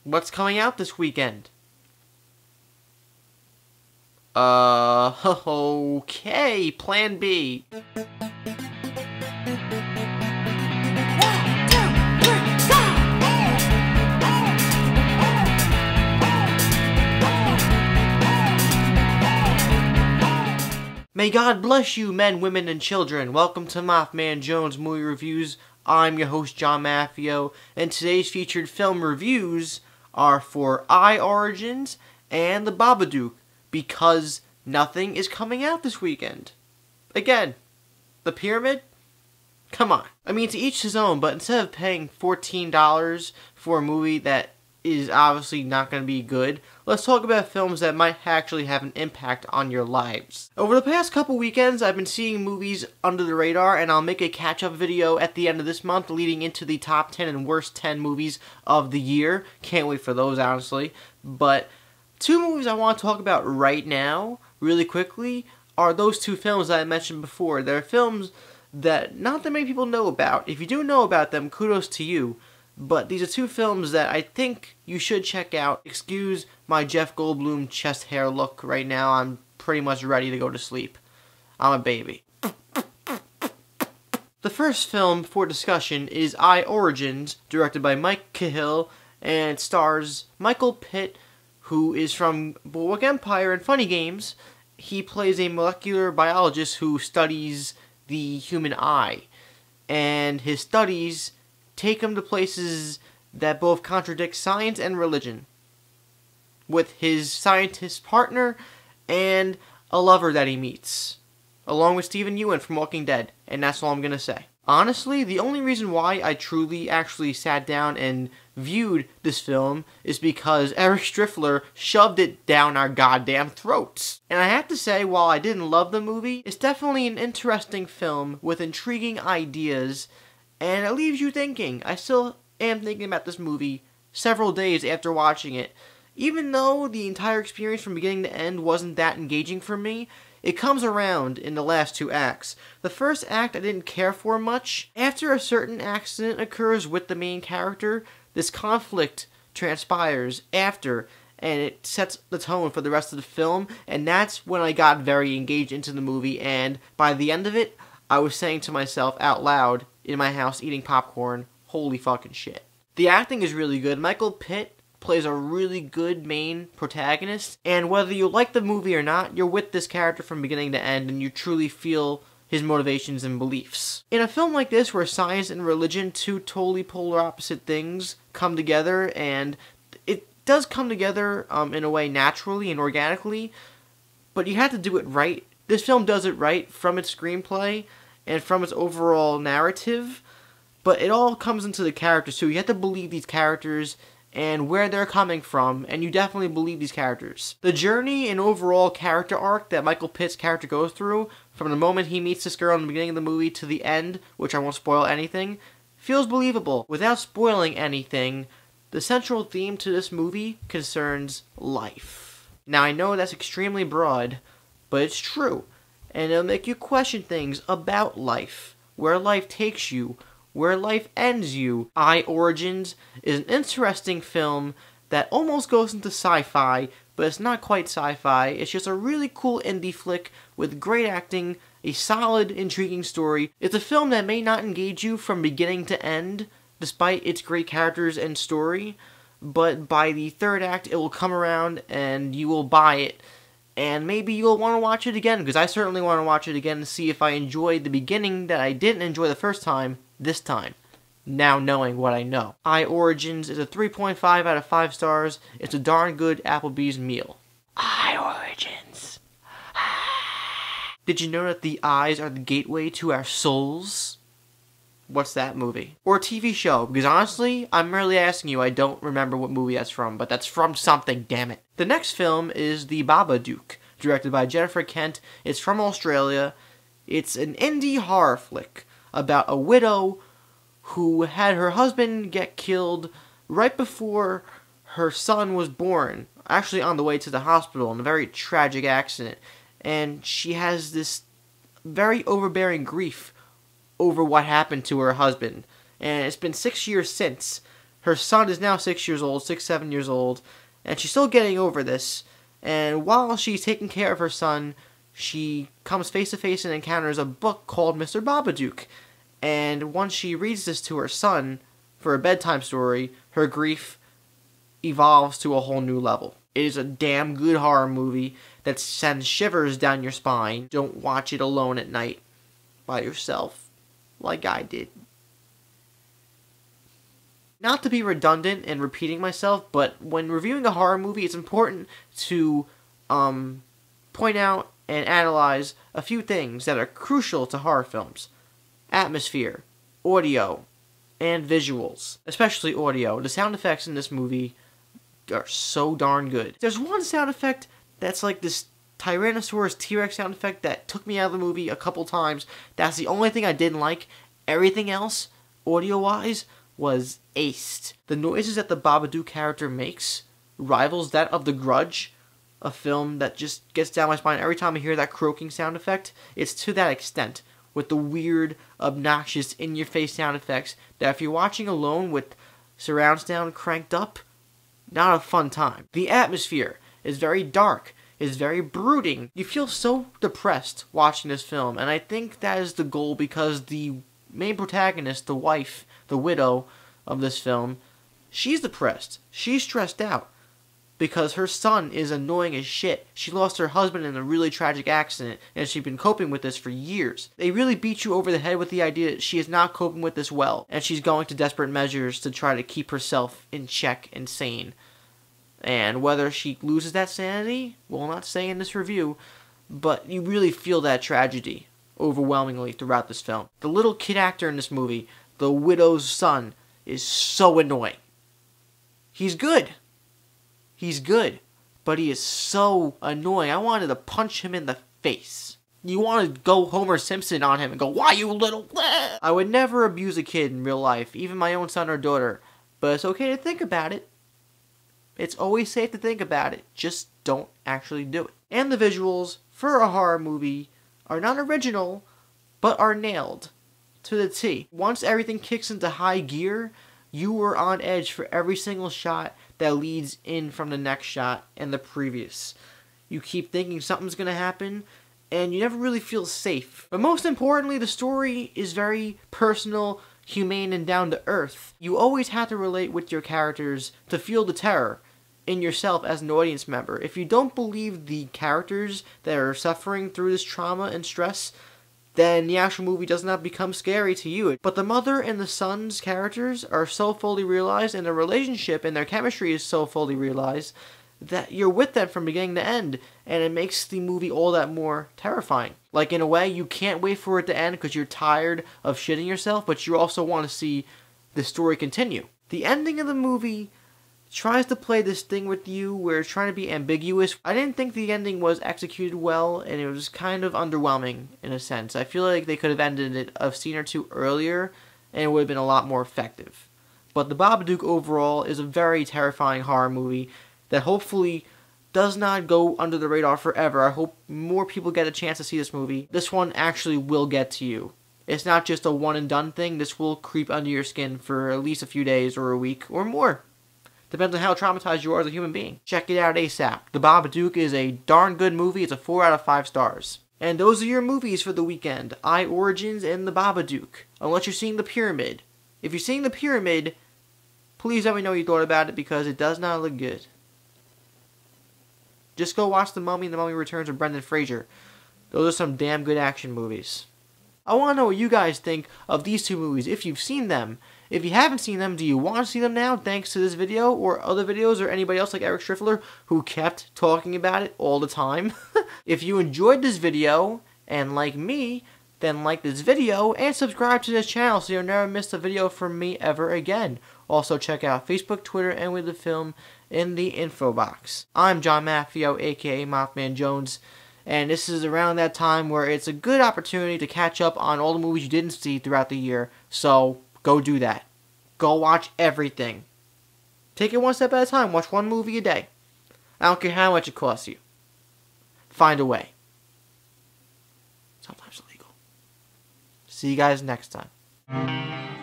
What's coming out this weekend? Okay, Plan B. May God bless you, men, women, and children. Welcome to MaffmanJones Movie Reviews. I'm your host, John Maffio, and today's featured film reviews are for Origins and The Babadook, because nothing is coming out this weekend. Again, The Pyramid? Come on. I mean, to each his own, but instead of paying $14 for a movie that is obviously not going to be good, let's talk about films that might actually have an impact on your lives. Over the past couple weekends, I've been seeing movies under the radar, and I'll make a catch-up video at the end of this month leading into the top 10 and worst 10 movies of the year. Can't wait for those, honestly. But two movies I want to talk about right now, really quickly, are those two films that I mentioned before. They're films that not that many people know about. If you do know about them, kudos to you. But these are two films that I think you should check out. Excuse my Jeff Goldblum chest hair look right now. I'm pretty much ready to go to sleep. I'm a baby. The first film for discussion is Origins, directed by Mike Cahill, and it stars Michael Pitt, who is from Boardwalk Empire and Funny Games. He plays a molecular biologist who studies the human eye, and his studies take him to places that both contradict science and religion, with his scientist partner and a lover that he meets, along with Stephen Ewan from Walking Dead, and that's all I'm gonna say. Honestly, the only reason why I truly actually sat down and viewed this film is because Eric Striffler shoved it down our goddamn throats. And I have to say, while I didn't love the movie, it's definitely an interesting film with intriguing ideas, and it leaves you thinking. I still am thinking about this movie several days after watching it. Even though the entire experience from beginning to end wasn't that engaging for me, it comes around in the last two acts. The first act I didn't care for much. After a certain accident occurs with the main character, this conflict transpires after, and it sets the tone for the rest of the film, and that's when I got very engaged into the movie, and by the end of it, I was saying to myself out loud in my house eating popcorn, holy fucking shit. The acting is really good. Michael Pitt plays a really good main protagonist, and whether you like the movie or not, you're with this character from beginning to end, and you truly feel his motivations and beliefs. In a film like this, where science and religion, two totally polar opposite things, come together, and it does come together in a way naturally and organically, but you have to do it right. This film does it right from its screenplay and from its overall narrative, but it all comes into the characters too. You have to believe these characters and where they're coming from, and you definitely believe these characters. The journey and overall character arc that Michael Pitt's character goes through, from the moment he meets this girl in the beginning of the movie to the end, which I won't spoil anything, feels believable. Without spoiling anything, the central theme to this movie concerns life. Now, I know that's extremely broad, but it's true, and it'll make you question things about life, where life takes you, where life ends you. Origins is an interesting film that almost goes into sci-fi, but it's not quite sci-fi. It's just a really cool indie flick with great acting, a solid, intriguing story. It's a film that may not engage you from beginning to end, despite its great characters and story, but by the third act, it will come around and you will buy it. And maybe you'll want to watch it again, because I certainly want to watch it again to see if I enjoyed the beginning that I didn't enjoy the first time, this time, now knowing what I know. Origins is a 3.5 out of 5 stars. It's a darn good Applebee's meal. Origins. Did you know that the eyes are the gateway to our souls? What's that movie? Or TV show? Because honestly, I'm merely asking you. I don't remember what movie that's from, but that's from something, damn it. The next film is The Babadook, directed by Jennifer Kent. It's from Australia. It's an indie horror flick about a widow who had her husband get killed right before her son was born, actually on the way to the hospital in a very tragic accident. And she has this very overbearing grief over what happened to her husband. And it's been 6 years since, Her son is now 6 years old, 6, 7 years old, and she's still getting over this. And while she's taking care of her son, she comes face to face and encounters a book called Mr. Babadook. And once she reads this to her son for a bedtime story, her grief evolves to a whole new level. It is a damn good horror movie that sends shivers down your spine. Don't watch it alone at night by yourself like I did. Not to be redundant and repeating myself, but when reviewing a horror movie, it's important to point out and analyze a few things that are crucial to horror films. Atmosphere, audio, and visuals. Especially audio. The sound effects in this movie are so darn good. There's one sound effect that's like this Tyrannosaurus T-Rex sound effect that took me out of the movie a couple times. That's the only thing I didn't like. Everything else, audio-wise, was aced. The noises that the Babadook character makes rivals that of The Grudge, a film that just gets down my spine every time I hear that croaking sound effect. It's to that extent, with the weird, obnoxious, in-your-face sound effects, that if you're watching alone with surround sound cranked up, not a fun time. The atmosphere is very dark, is very brooding. You feel so depressed watching this film, and I think that is the goal because the main protagonist, the wife, the widow of this film, she's depressed. She's stressed out because her son is annoying as shit. She lost her husband in a really tragic accident, and she's been coping with this for years. They really beat you over the head with the idea that she is not coping with this well, and she's going to desperate measures to try to keep herself in check and sane. And whether she loses that sanity, we'll not say in this review, but you really feel that tragedy overwhelmingly throughout this film. The little kid actor in this movie, the widow's son, is so annoying. He's good. He's good, but he is so annoying. I wanted to punch him in the face. You want to go Homer Simpson on him and go, "Why, you little..." I would never abuse a kid in real life, even my own son or daughter, but it's okay to think about it. It's always safe to think about it, just don't actually do it. And the visuals for a horror movie are not original, but are nailed to the T. Once everything kicks into high gear, you are on edge for every single shot that leads in from the next shot and the previous. You keep thinking something's going to happen, and you never really feel safe. But most importantly, the story is very personal, humane, and down to earth. You always have to relate with your characters to feel the terror in yourself as an audience member. If you don't believe the characters that are suffering through this trauma and stress, then the actual movie does not become scary to you. But the mother and the son's characters are so fully realized, and their relationship and their chemistry is so fully realized, that you're with them from beginning to end, and it makes the movie all that more terrifying. Like, in a way, you can't wait for it to end because you're tired of shitting yourself, but you also want to see the story continue. The ending of the movie tries to play this thing with you where it's trying to be ambiguous. I didn't think the ending was executed well, and it was kind of underwhelming in a sense. I feel like they could have ended it a scene or two earlier, and it would have been a lot more effective. But The Babadook overall is a very terrifying horror movie that hopefully does not go under the radar forever. I hope more people get a chance to see this movie. This one actually will get to you. It's not just a one and done thing. This will creep under your skin for at least a few days or a week or more. Depends on how traumatized you are as a human being. Check it out ASAP. The Babadook is a darn good movie. It's a 4 out of 5 stars. And those are your movies for the weekend. I, Origins, and The Babadook. Unless you're seeing The Pyramid. If you're seeing The Pyramid, please let me know what you thought about it because it does not look good. Just go watch The Mummy and The Mummy Returns with Brendan Fraser. Those are some damn good action movies. I want to know what you guys think of these two movies, if you've seen them. If you haven't seen them, do you want to see them now, thanks to this video, or other videos, or anybody else like Eric Striffler, who kept talking about it all the time? If you enjoyed this video, and like me, then like this video, and subscribe to this channel so you'll never miss a video from me ever again. Also check out Facebook, Twitter, and With the Film in the info box. I'm John Maffio, aka MaffmanJones, and this is around that time where it's a good opportunity to catch up on all the movies you didn't see throughout the year, so go do that. Go watch everything. Take it one step at a time. Watch one movie a day. I don't care how much it costs you. Find a way. Sometimes illegal. See you guys next time.